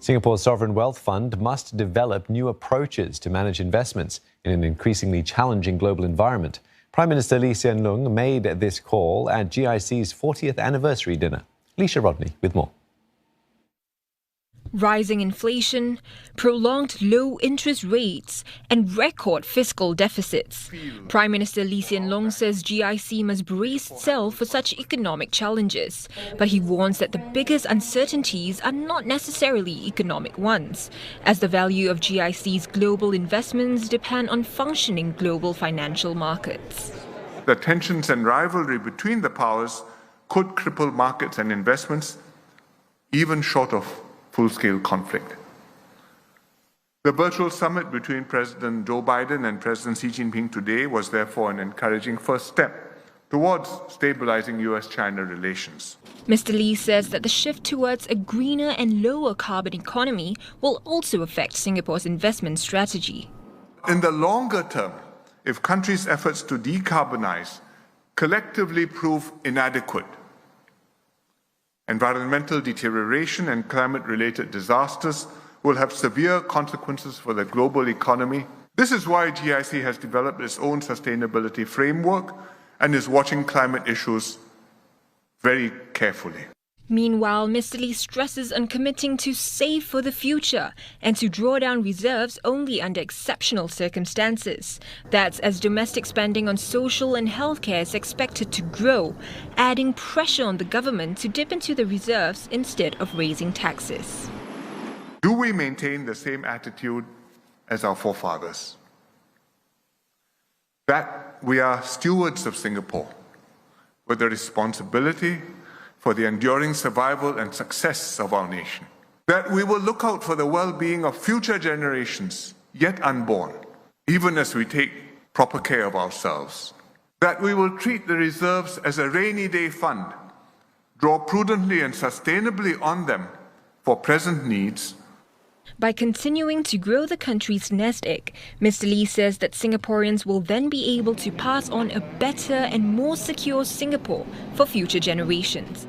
Singapore's sovereign wealth fund must develop new approaches to manage investments in an increasingly challenging global environment. Prime Minister Lee Hsien Loong made this call at GIC's 40th anniversary dinner. Leisha Rodney with more. Rising inflation, prolonged low interest rates, and record fiscal deficits. Prime Minister Lee Hsien Loong says GIC must brace itself for such economic challenges. But he warns that the biggest uncertainties are not necessarily economic ones, as the value of GIC's global investments depend on functioning global financial markets. The tensions and rivalry between the powers could cripple markets and investments, even short of full-scale conflict. The virtual summit between President Joe Biden and President Xi Jinping today was therefore an encouraging first step towards stabilizing US-China relations. Mr. Lee says that the shift towards a greener and lower carbon economy will also affect Singapore's investment strategy. In the longer term, if countries' efforts to decarbonize collectively prove inadequate, environmental deterioration and climate-related disasters will have severe consequences for the global economy. This is why GIC has developed its own sustainability framework and is watching climate issues very carefully. Meanwhile, Mr. Lee stresses on committing to save for the future and to draw down reserves only under exceptional circumstances. That's as domestic spending on social and healthcare is expected to grow, adding pressure on the government to dip into the reserves instead of raising taxes. Do we maintain the same attitude as our forefathers? That we are stewards of Singapore with the responsibility for the enduring survival and success of our nation. That we will look out for the well-being of future generations yet unborn, even as we take proper care of ourselves. That we will treat the reserves as a rainy day fund, draw prudently and sustainably on them for present needs. By continuing to grow the country's nest egg, Mr. Lee says that Singaporeans will then be able to pass on a better and more secure Singapore for future generations.